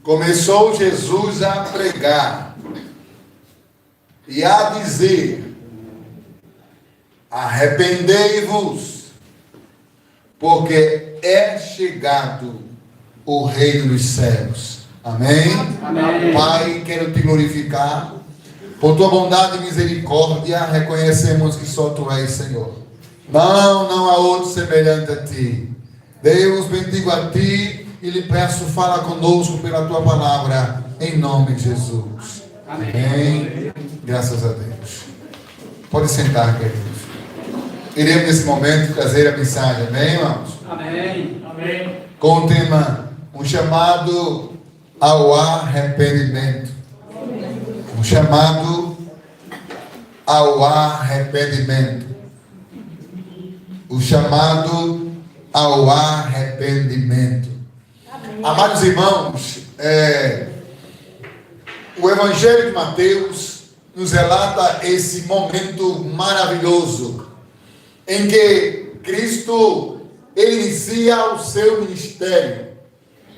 começou Jesus a pregar e a dizer: arrependei-vos, porque é chegado o reino dos céus. Amém? Amém. Pai, quero te glorificar por tua bondade e misericórdia. Reconhecemos que só tu és, Senhor. Não há outro semelhante a ti. Deus, bendigo a ti e lhe peço, fala conosco pela tua palavra, em nome de Jesus. Amém. Graças a Deus. Pode sentar, queridos. Iremos nesse momento trazer a mensagem, amém, irmãos? Amém. Amém. Com o tema, um chamado ao arrependimento. Um chamado ao arrependimento. O chamado ao arrependimento. Amados irmãos, o Evangelho de Mateus nos relata esse momento maravilhoso em que Cristo inicia o seu ministério.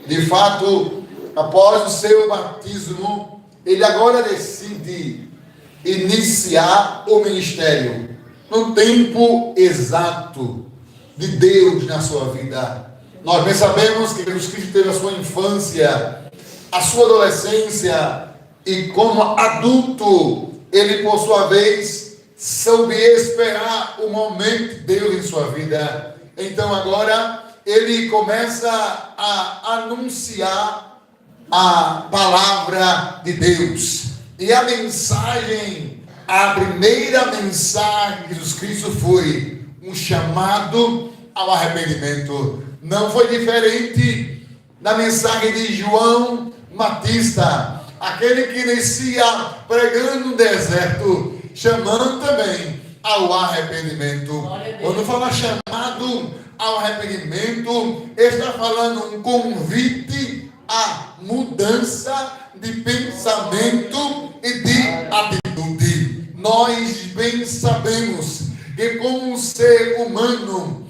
De fato, após o seu batismo, ele agora decide iniciar o ministério no tempo exato de Deus na sua vida. Nós bem sabemos que Jesus Cristo teve a sua infância, a sua adolescência, e como adulto, ele por sua vez soube esperar o momento de Deus em sua vida. Então agora ele começa a anunciar a palavra de Deus. E a mensagem, a primeira mensagem de Jesus Cristo foi um chamado ao arrependimento. Não foi diferente da mensagem de João Batista, aquele que inicia pregando no deserto, chamando também ao arrependimento. Quando fala chamado ao arrependimento, está falando um convite à mudança de pensamento e de atitude. Nós bem sabemos que como ser humano,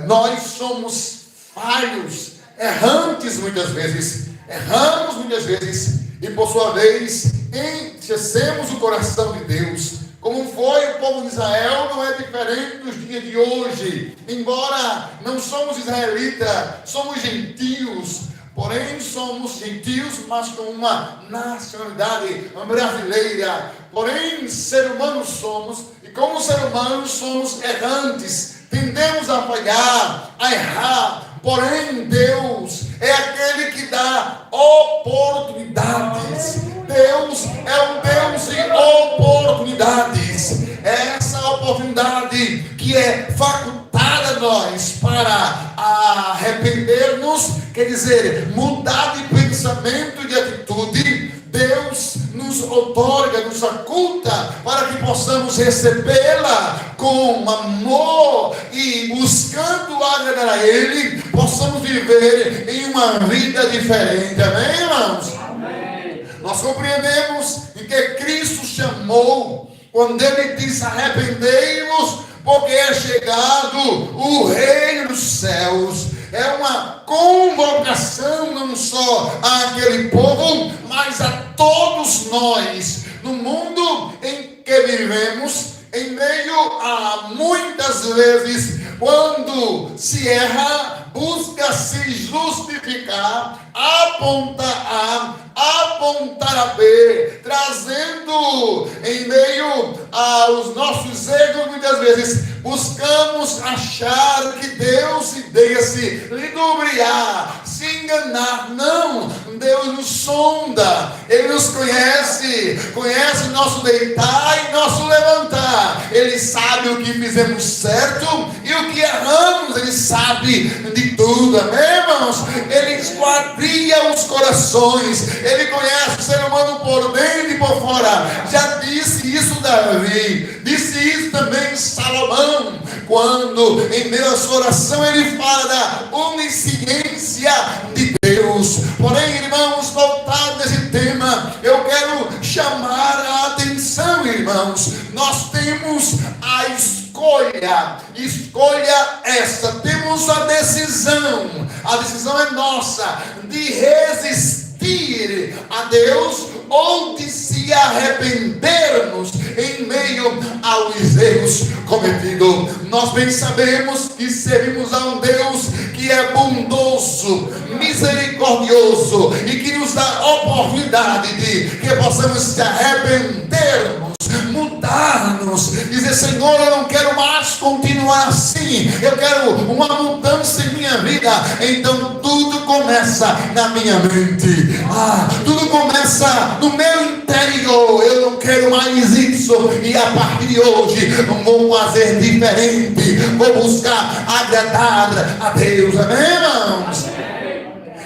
nós somos falhos, errantes muitas vezes, erramos muitas vezes, e por sua vez enchecemos o coração de Deus. Como foi o povo de Israel, não é diferente dos dias de hoje. Embora não somos israelitas, somos gentios. Porém, somos gentios, mas com uma nacionalidade brasileira. Porém, ser humanos somos, e como ser humanos somos errantes. Tendemos a falhar, a errar. Porém, Deus é aquele que dá oportunidades. Deus é um Deus de oportunidades. É essa oportunidade que é facultada a nós para arrepender-nos, quer dizer, mudar de pensamento e de atitude. Deus nos outorga, nos faculta para que possamos recebê-la com amor e buscando agradar a Ele, possamos viver em uma vida diferente. Amém, irmãos? Amém. Nós compreendemos que Cristo chamou, quando Ele diz arrependei-vos, porque é chegado o reino dos céus. É uma convocação não só àquele povo, mas a todos nós, no mundo em que vivemos, em meio a muitas vezes, quando se erra, busca se justificar, apontar A, apontar a B, trazendo em meio aos nossos erros, muitas vezes buscamos achar que Deus se deixe ludibriar, se enganar. Não, Deus nos sonda, Ele nos conhece o nosso deitar e nosso levantar. Ele sabe o que fizemos certo e o que erramos. Ele sabe de tudo, amém, irmãos? Ele esquadria os corações, Ele conhece o ser humano por dentro e por fora. Já disse isso Davi, disse isso também Salomão, quando em meio à sua oração ele fala da onisciência de Deus. Porém, irmãos, voltado nesse tema, eu quero chamar a atenção, irmãos. Nós temos a escolha essa, temos a decisão é nossa de resistir obedecer a Deus ou de se arrependermos em meio aos erros cometidos. Nós bem sabemos que servimos a um Deus que é bondoso, misericordioso e que nos dá a oportunidade de que possamos se arrependermos, mudarmos, dizer: Senhor, eu não quero mais continuar assim, eu quero uma mudança em minha vida. Então tudo começa na minha mente, tudo começa no meu interior. Eu não quero mais isso, e a partir de hoje vou fazer diferente, vou buscar agradar a Deus. Amém, irmãos?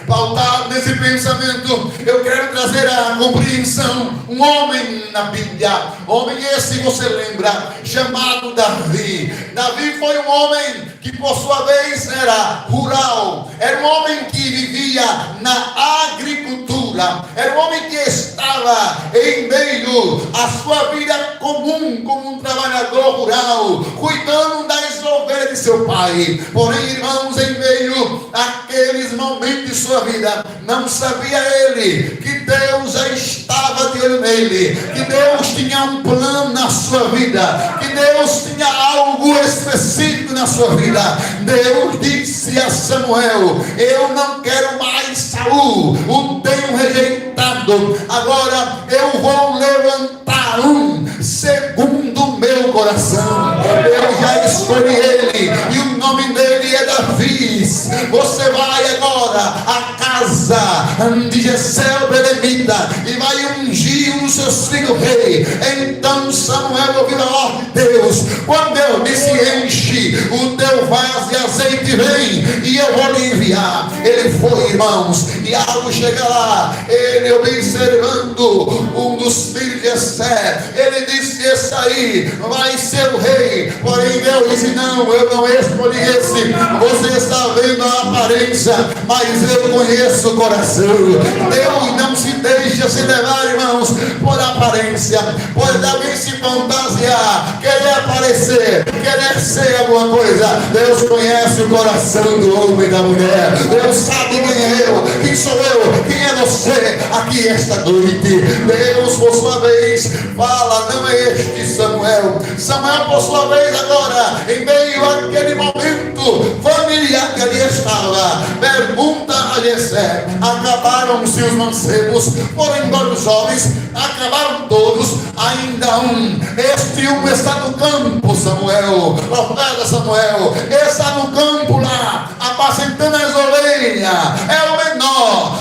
Pautado nesse pensamento, eu quero trazer a compreensão. Um homem na Bíblia, homem esse, você lembra, chamado Davi. Davi foi um homem que por sua vez era rural, era um homem que vivia na agricultura, era um homem que estava em meio à sua vida comum, como um trabalhador rural, cuidando das ovelhas de seu pai. Porém, irmãos, em meio àqueles momentos de sua vida, não sabia ele que Deus já estava de olho nele, que Deus tinha um plano na sua vida, que Deus tinha algo específico na sua vida. Deus disse a Samuel: eu não quero mais Saul, o tenho rejeitado, agora eu vou levantar um segundo o meu coração. Eu já escolhi ele e o nome dele é Davi. Você vai agora à casa de Jessé Belemita e vai ungir os seus filhos rei. Então Samuel ouviu a ordem de Deus. Quando Deus disse: enche o teu vaso de azeite, vem e eu vou lhe enviar. Ele foi, irmãos, e ao chegar lá, ele observando um dos filhos de Jessé, ele disse: esse aí vai ser o rei. Porém Deus disse: não, eu não escolhi esse. Você está vendo a aparência, mas eu conheço o coração. Deus não se deixa se levar, irmãos, por aparência. Pode alguém se fantasiar, querer aparecer, querer ser alguma coisa. Deus conhece o coração do homem e da mulher. Deus sabe quem é eu, quem sou eu, quem é você aqui esta noite. Deus, por sua vez, fala: não é este Samuel. Samuel, por sua vez, agora, em meio àquele momento familiar que ali estava, pergunta a Jessé: acabaram-se os mancebos? Foram embora os jovens? Acabaram todos? Ainda um. Este um está no campo, Samuel, profeta Samuel, está no campo lá, apacentando as ovelhas, é o menor.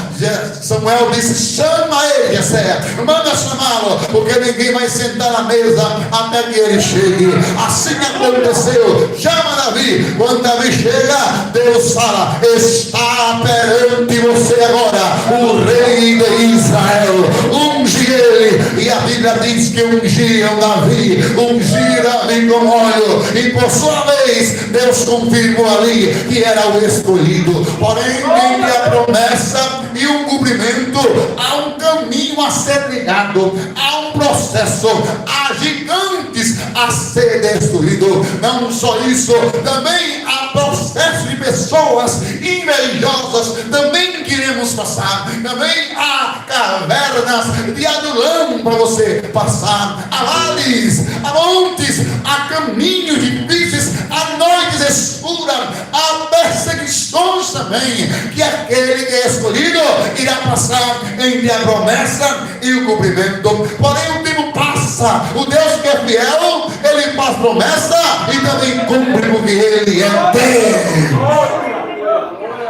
Samuel disse: chama ele, Jessé, manda chamá-lo, porque ninguém vai sentar na mesa até que ele chegue. Assim aconteceu. Chama Davi. Quando Davi chega, Deus fala: está perante você agora o rei de Israel, unge ele. E a Bíblia diz que ungiram Davi, com óleo, e por sua vez Deus confirmou ali que era o escolhido. Porém, entre a promessa e o cumprimento há um caminho a ser trilhado, há um processo, há gigantes a ser destruído. Não só isso, também há processo de pessoas invejosas também queremos passar. Também há cavernas de adulão para você passar, há vales, há montes, há caminhos difíceis, há noites escuras, há perseguições também, que aquele que é escolhido irá passar entre a promessa e o cumprimento. Porém o tempo passa, o Deus que é fiel, ele faz promessa e também cumpre, porque ele é Deus.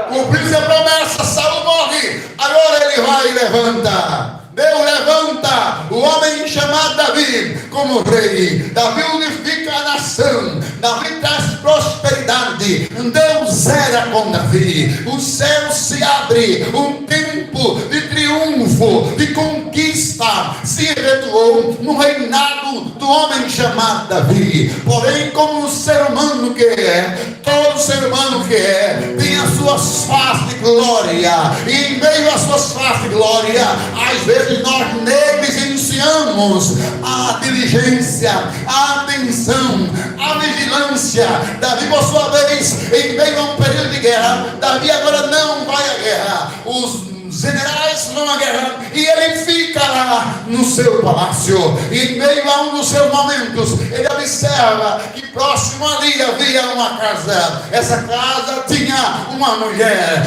Cumpriu-se a promessa, Saul morre, agora ele vai e levanta. Deus levanta o homem chamado Davi como rei. Davi unifica a nação. Davi traz prosperidade. Deus era com Davi. O céu se abre. Um tempo de triunfo, de conquista se efetuou no reinado do homem chamado Davi. Porém, como o ser humano que é, todo ser humano que é, tem as suas faces de glória. E em meio às suas faces de glória, às vezes nós negligenciamos a diligência, a atenção, a vigilância. Davi, por sua vez, em meio a um período de guerra, Davi agora não vai à guerra. Os generais próximo a uma guerra, e ele fica lá no seu palácio, e em meio a um dos seus momentos, ele observa que próximo ali havia uma casa. Essa casa tinha uma mulher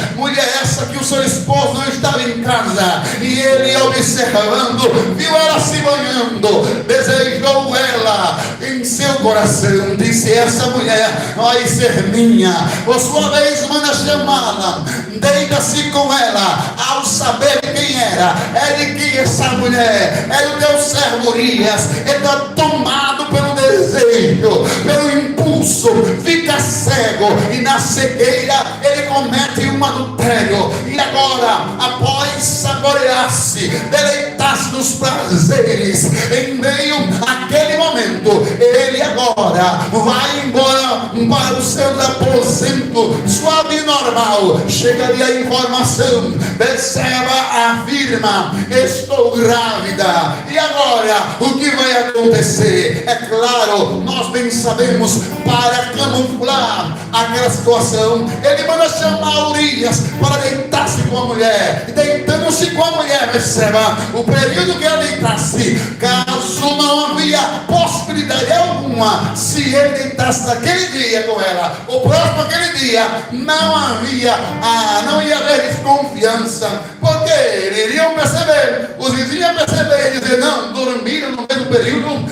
essa que o seu esposo não estava em casa, e ele, observando, viu ela se banhando, desejou ela em seu coração, disse: essa mulher vai ser minha. Por sua vez manda chamá-la, deita-se com ela. Ao saber quem era, é de que essa mulher é o teu servo Urias, ele está tomado pelo desejo, pelo impulso, fica cego, e na cegueira ele comete um adultério. E agora, após saborear-se, deleitar-se nos prazeres, em meio àquele momento, ele agora vai embora para o seu aposento suave e normal. Chega-lhe a informação, Betseba afirma: estou grávida. E agora, o que vai acontecer? É claro, nós bem sabemos, para camuflar aquela situação, ele manda chamar Urias para deitar-se com a mulher. E deitando-se com a mulher, perceba o período que ela deitasse, caso não havia possibilidade alguma, se ele deitasse naquele dia com ela, o próximo aquele dia, não ia haver desconfiança, porque eles iriam perceber, os vizinhos iam perceber e dizer: não, dormiram no mesmo período,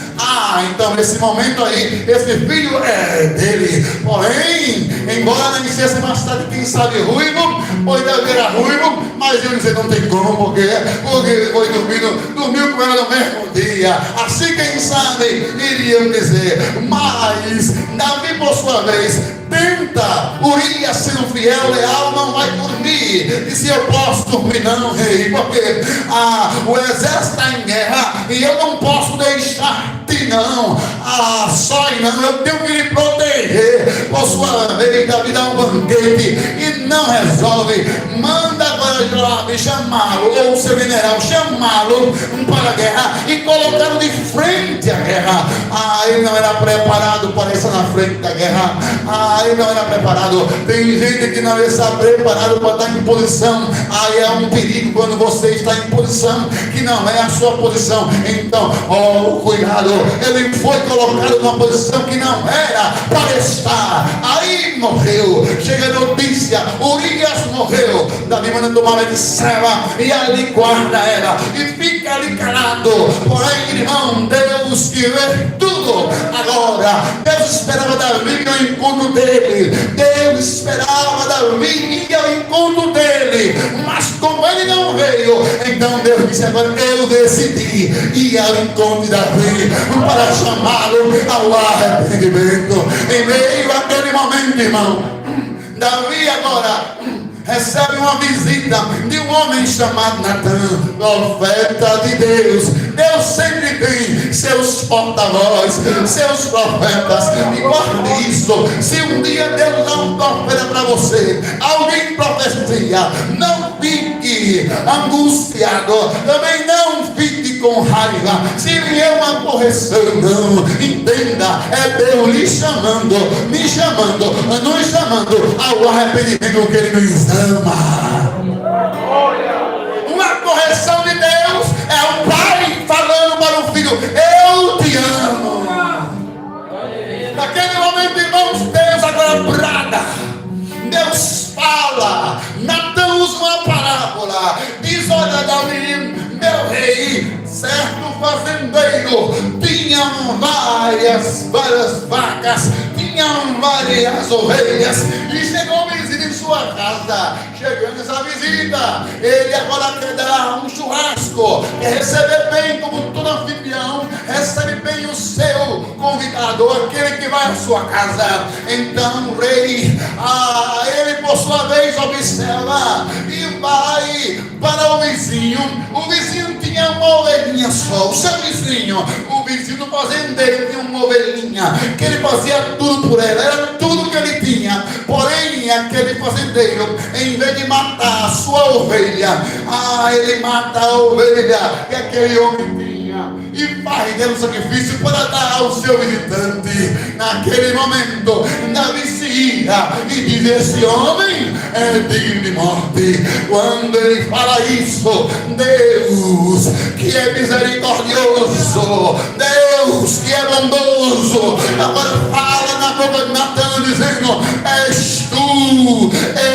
então nesse momento aí, esse filho é dele. Porém, embora não dissesse mais tarde, quem sabe ruivo, pode haver a ruivo, mas eu dizer: não tem como, porque ele foi dormiu com ela no mesmo dia. Assim, quem sabe, iriam dizer. Mas Davi, por sua vez, tenta. Urias, sendo fiel, leal, não vai dormir. E se eu posso dormir? Não, rei, porque o exército está em guerra e eu não posso deixar-te, não. Só não, eu tenho que lhe proteger. Por sua vez, Davi dá um banquete e não resolve. Manda agora Joabe chamá-lo, ou o seu general chamá-lo para a guerra e colocá-lo de frente à guerra. Ele não era preparado para estar na frente da guerra. Ele não era preparado. Tem gente que não está preparado para estar em posição. Aí é um perigo quando você está em posição que não é a sua posição. Então, cuidado. Ele foi colocado numa posição que não era para estar. Aí morreu. Chega a notícia: Urias morreu. Davi manda tomar de Betseba e ali guarda ela e fica ali calado. Porém, irmão, Deus que vê tudo. Agora, Deus esperava Davi ao encontro dele. Deus esperava Davi ir ao encontro dele. Mas como ele não veio, então Deus disse: agora eu decidi ir ao encontro de Davi para chamá-lo ao arrependimento. Em meio àquele momento, irmão, Davi agora recebe uma visita de um homem chamado Natan, profeta de Deus. Deus sempre tem seus porta-vozes, seus profetas, e guarde isso. Se um dia Deus dá um profeta para você, alguém profecia, não fique angustiado, também não fique com raiva. Se vier uma correção, não, entenda, é Deus lhe chamando, me chamando, nos chamando ao arrependimento que Ele nos ama. Uma correção de Deus é o pai falando para o filho: eu te amo. Naquele momento, irmãos, Deus agora brada, Deus fala. Natan usa uma parábola, diz: olha, Davi, meu rei, certo fazendeiro tinha várias vacas, tinham várias ovelhas, e chegou visita em sua casa. Chegando essa visita, ele agora quer dar um churrasco, quer receber bem, como todo anfitrião recebe bem o seu convidado, aquele que vai à sua casa. Então o rei, ele por sua vez observa e vai para o vizinho. O vizinho tinha uma ovelhinha só, o seu vizinho, o vizinho do fazendeiro, tinha uma ovelhinha que ele fazia tudo por ela, era tudo que ele tinha. Porém, aquele fazendeiro, em vez de matar a sua ovelha, ele mata a ovelha que aquele homem tinha. e faz dele um sacrifício para dar ao seu visitante. Naquele momento, Davi se ira e diz: esse homem é digno de morte. Quando ele fala isso, Deus que é misericordioso, Deus que é bondoso, agora fala na boca de Natan dizendo: és tu,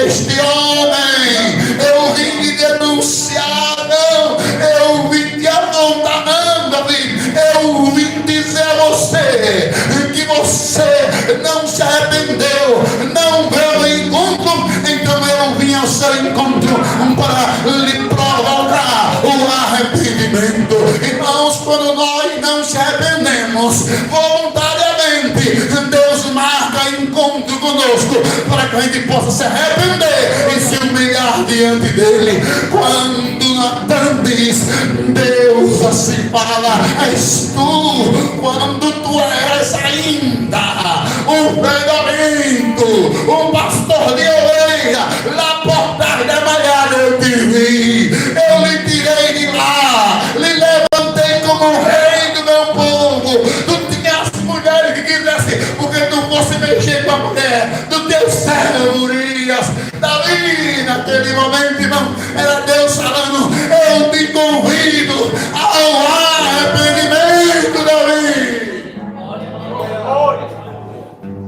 este homem. Eu vim te denunciar, não, eu vim te apontar, não, Davi. Eu vim dizer a você que você não se arrependeu, não veio ao encontro. Então eu vim ao seu encontro para lhe provocar o arrependimento. Irmãos, quando nós não se arrependemos voluntariamente, Deus marca encontro conosco para que a gente possa se arrepender e se humilhar diante dele. Quando Natan diz: Deus assim fala, és tu, quando tu és ainda um fedorento, um pastor de ovelha, lá por trás da malhada eu te vi, eu lhe tirei de lá, lhe levantei como rei do meu povo. Tu tinhas mulheres que quisessem, porque tu fosse mexer com a mulher do teu servo Urias. Davi, naquele momento, irmão, era Deus falando: eu te convido ao arrependimento, Davi.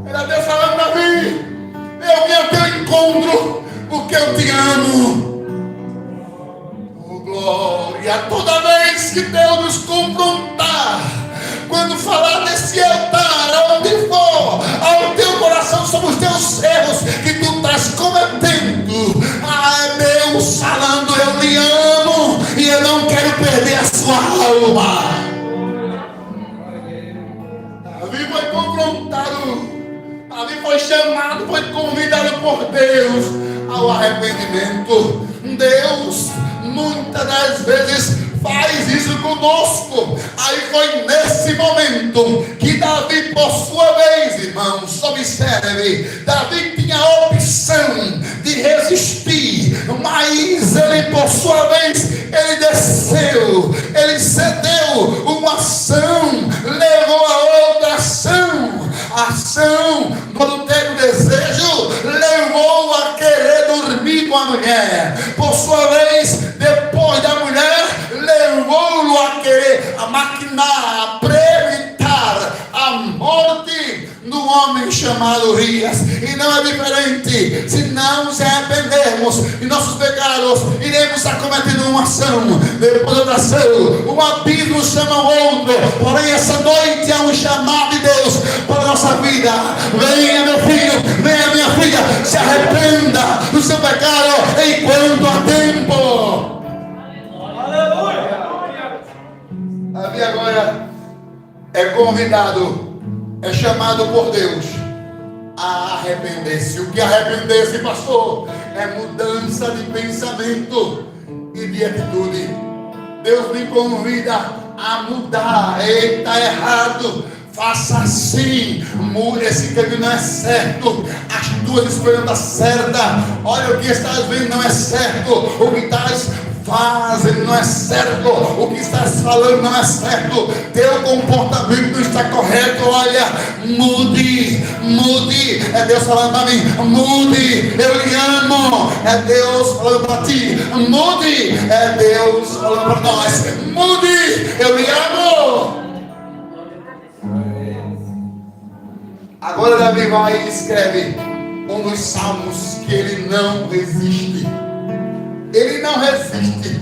Era Deus falando: Davi, eu vim ao teu encontro porque eu te amo. Oh, glória! Toda vez que Deus nos confrontar, quando falar desse altar, aonde for, ao teu coração sobre os teus erros que tu estás cometendo, Deus falando: eu lhe amo e eu não quero perder a sua alma. Davi foi confrontado, Davi foi chamado, foi convidado por Deus ao arrependimento. Deus muitas das vezes faz isso conosco. Aí foi nesse momento que Davi, por sua vez, irmãos, observe, Davi tinha a opção de resistir, mas ele, por sua vez, ele desceu, ele cedeu uma ação, levou a outra ação. A ação do adultério, desejo, levou a querer dormir com a mulher. Por sua vez, depois da mulher, levou-o a querer, a maquinar, a premeditar a morte do homem chamado Urias. E não é diferente. Se não nos arrependermos de nossos pecados, iremos estar cometendo uma ação depois da ação. Um abismo chama o outro. Porém, essa noite há um chamado de Deus para a nossa vida. Venha, meu filho, venha, minha filha, se arrependa do seu pecado enquanto há tempo. Davi agora é convidado, é chamado por Deus a arrepender-se. O que arrepender-se, pastor? É mudança de pensamento e de atitude. Deus me convida a mudar. Está errado, faça assim, mude, esse caminho não é certo, as tuas escolhas não estão certas. Olha, o que estás vendo não é certo, o que estás fazendo não é certo, o que estás falando não é certo, teu comportamento não está correto. Olha, mude, mude. É Deus falando para mim: mude, eu lhe amo. É Deus falando para ti: mude. É Deus falando para nós: mude, eu lhe amo. Agora Davi vai e escreve um dos salmos que ele não resiste. Ele não resiste.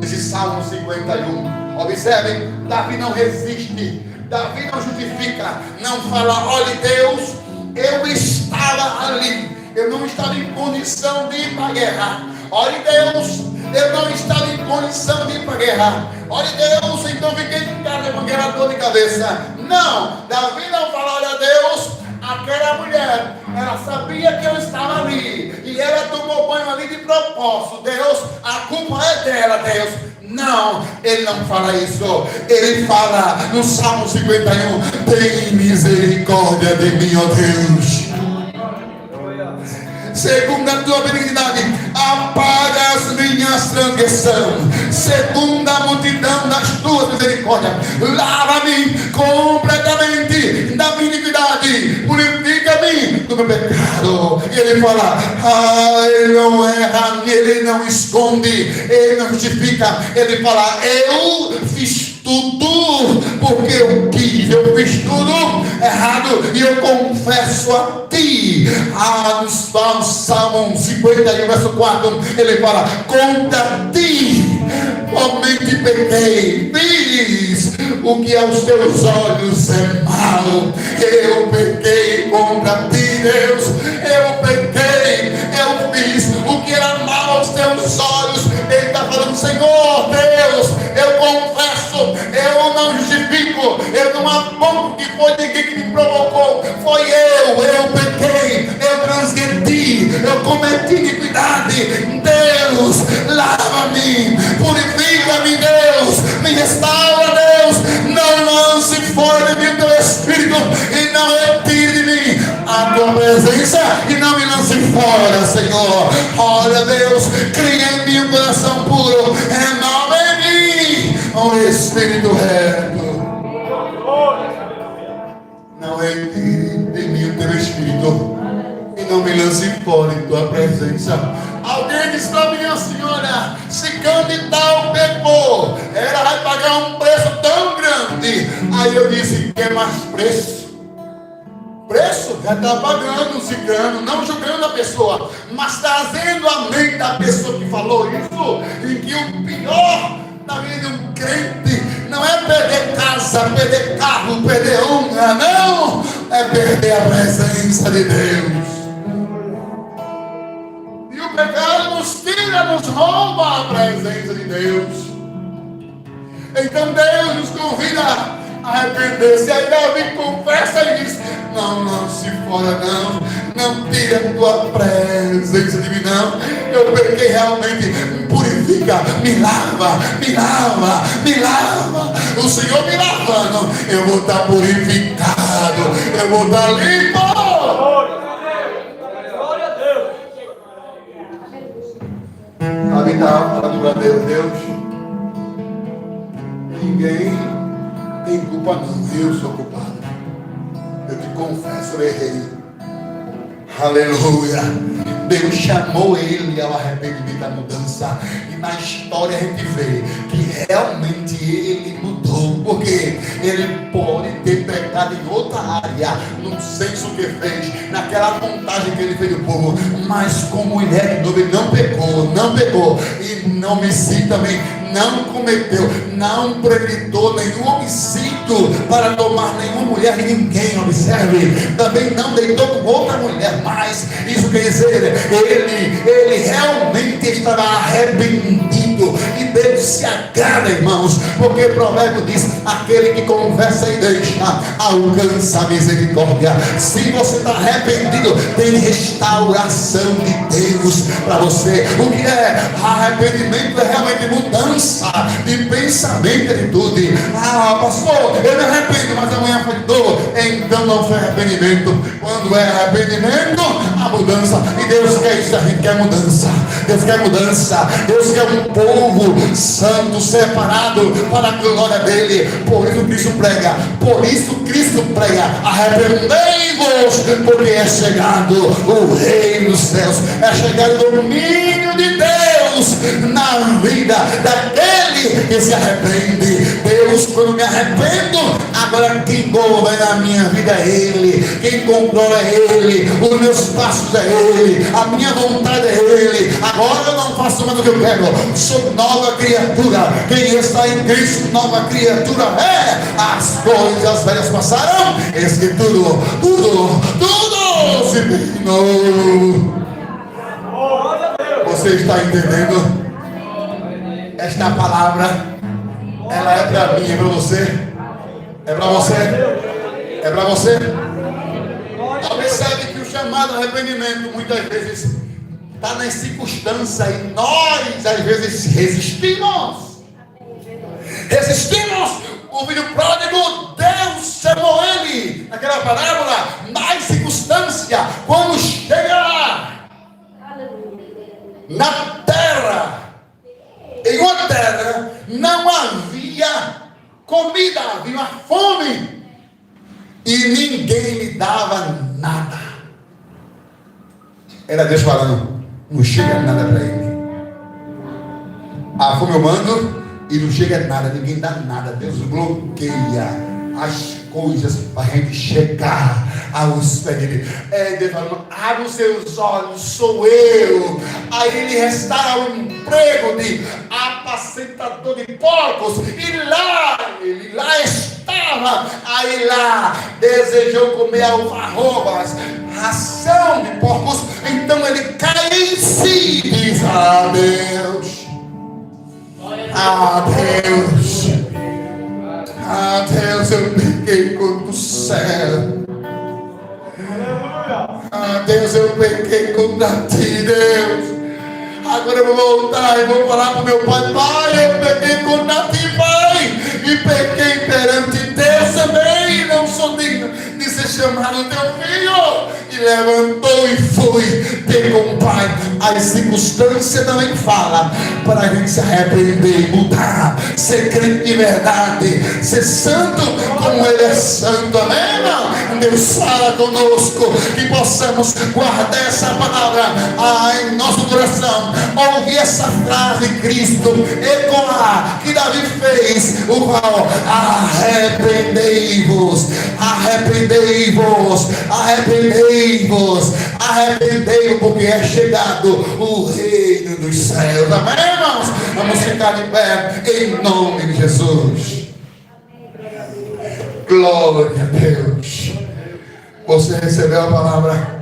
Esse Salmo 51. Observem, Davi não resiste. Davi não justifica. Não fala: olha, Deus, eu estava ali, eu não estava em condição de ir para a guerra. Olha, Deus, eu não estava em condição de ir para a guerra. Olha, Deus, então fiquei em casa com aquela dor de cabeça. Não, Davi não fala: olha, Deus, aquela mulher, ela sabia que eu estava ali e ela tomou banho ali de propósito. Deus, a culpa é dela, Deus. Não, ele não fala isso. Ele fala no Salmo 51: tem misericórdia de mim, ó Deus. segundo a tua benignidade, apaga as minhas transgressões, segundo a multidão das tuas misericórdias, lava-me completamente da minha iniquidade, purifica-me do meu pecado. E ele fala, ele não erra, ele não esconde, ele não justifica, ele fala, eu fiz tudo porque eu quis, eu fiz tudo errado e eu confesso a ti. No Salmo 51, verso 4, ele fala, contra ti somente pequei, fiz o que aos teus olhos é mal. Eu pequei contra ti, Deus, eu pequei, eu fiz o que era mal aos teus olhos. Ele está falando, Senhor Deus, eu confesso, eu não justifico, eu não aponto que foi ninguém que me provocou, foi eu pequei, eu transgredi, eu cometi iniquidade. Deus, lava-me, purifica-me, Deus, me restaura, Deus, não lance fora de mim teu Espírito e não retire de mim a tua presença e não me lance fora, Senhor. Olha, Deus, cria em mim um coração puro, renova em mim um Espírito reto. Não retire de mim o teu Espírito e não me lance fora em tua presença. Alguém disse para mim assim, olha, se candidato pecou, ela vai pagar um preço tão grande. Aí eu disse, quer mais preço? Preço já está pagando, ciclano, não julgando a pessoa, mas trazendo a mente da pessoa que falou isso, em que o pior na vida de um crente não é perder casa, perder carro, perder honra, não, é perder a presença de Deus. E o pecado nos tira, nos rouba a presença de Deus. Então Deus nos convida a arrepender-se. Aí Davi confessa e diz, não lance fora, não tire a tua presença de mim, não. Eu pequei realmente, me purifica, me lava. O Senhor me lavando, eu vou estar purificado, eu vou estar limpo. Davi estava falando para Deus, ninguém tem culpa não, eu sou culpado. Eu te confesso, eu errei. Aleluia. Deus chamou ele ao arrependimento, à mudança. E na história a gente vê que realmente ele mudou. Porque ele pode ter pecado em outra área, não sei o que fez, naquela contagem que ele fez do povo, mas como mulher de novo, ele não pecou. E não homicídio também, não cometeu, não premeditou nenhum homicídio para tomar nenhuma mulher de ninguém, observe, também não deitou com outra mulher, mas isso quer dizer, ele realmente estava arrependido, e Deus se agrada, irmãos, porque o provérbio diz, aquele que conversa e deixa, alcança a misericórdia. Se você está arrependido, tem restauração de Deus para você. O que é arrependimento? É realmente mudança de pensamento e atitude. Pastor, eu me arrependo, mas amanhã foi de novo. Então não foi arrependimento. Quando é arrependimento, a mudança. E Deus quer isso, a gente quer mudança. Deus quer mudança. Deus quer um povo santo, separado para a glória dele. Por isso Cristo prega, arrependei-vos, porque é chegado o reino dos céus, é chegado o domínio de Deus na vida daquele que se arrepende. Deus, quando me arrependo, agora quem governa a minha vida é Ele, quem controla é Ele, os meus passos é Ele, a minha vontade é Ele. Agora eu não faço mais o que eu quero, sou nova criatura. Quem está em Cristo, nova criatura é. As coisas velhas passaram, eis que tudo se terminou. Você está entendendo? Esta palavra, ela é para mim, é para você. É para você. É para você. Observe que o chamado arrependimento muitas vezes está nas circunstâncias e nós às vezes resistimos. O filho pródigo, Deus chamou ele naquela parábola, nas circunstâncias, quando chega, na terra, em uma terra, não havia comida, havia uma fome, e ninguém me dava nada. Era Deus falando, não chega nada para ele. A fome eu mando e não chega nada, ninguém dá nada. Deus bloqueia as coisas para a gente chegar aos pés dele. Deus falando, abre os seus olhos, sou eu. Aí ele restaura o emprego de apacentador de porcos, e ele lá estava. Aí lá desejou comer alfarrobas, ração de porcos. Então ele cai em si e diz, Deus, Deus, eu pequei contra o céu. Deus, eu pequei contra ti, Deus. Agora eu vou voltar e vou falar para o meu pai, pai, eu pequei contra ti, pai, e pequei perante Deus também, não sou digno de ser chamado teu filho. E levantou e foi ter com o pai. As circunstâncias também falam para a gente se arrepender e mudar, ser crente de verdade, ser santo como ele é santo. Amém, irmão? Deus fala conosco, que possamos guardar essa palavra em nosso coração, ouvir essa frase de Cristo ecoar, que Davi fez, o qual arrependei-vos, arrependei-vos, arrependei-vos, arrependei-vos, porque é chegado o reino dos céus. Amém, irmãos? Vamos ficar de pé em nome de Jesus. Glória a Deus. Você recebeu a palavra?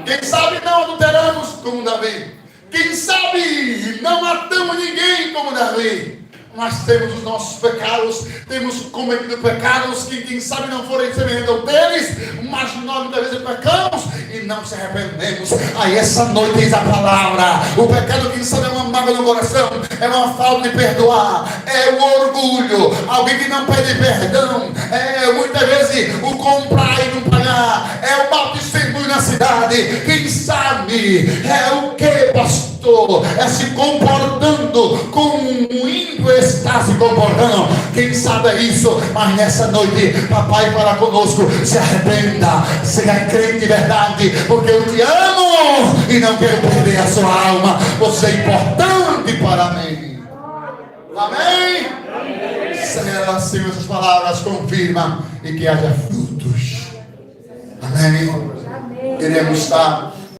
Quem sabe não adulteramos como Davi. Quem sabe não matamos ninguém como Davi. Mas temos os nossos pecados, temos cometido pecados que quem sabe não foram semelhantes deles, mas nós muitas vezes pecamos e não se arrependemos. Aí essa noite diz a palavra, o pecado quem sabe é uma mágoa no coração, é uma falta de perdoar, é o orgulho, alguém que não pede perdão, é muitas vezes o comprar e não pagar, é o mau testemunho na cidade. Quem sabe é o que, pastor? É se comportando como um ímpio está se comportando. Quem sabe é isso? Mas nessa noite papai fala conosco, se arrependa, seja crente de verdade, porque eu te amo e não quero perder a sua alma. Você é importante para mim. Amém? Senhor, Senhor, essas palavras confirma e que haja frutos. Amém? Queremos estar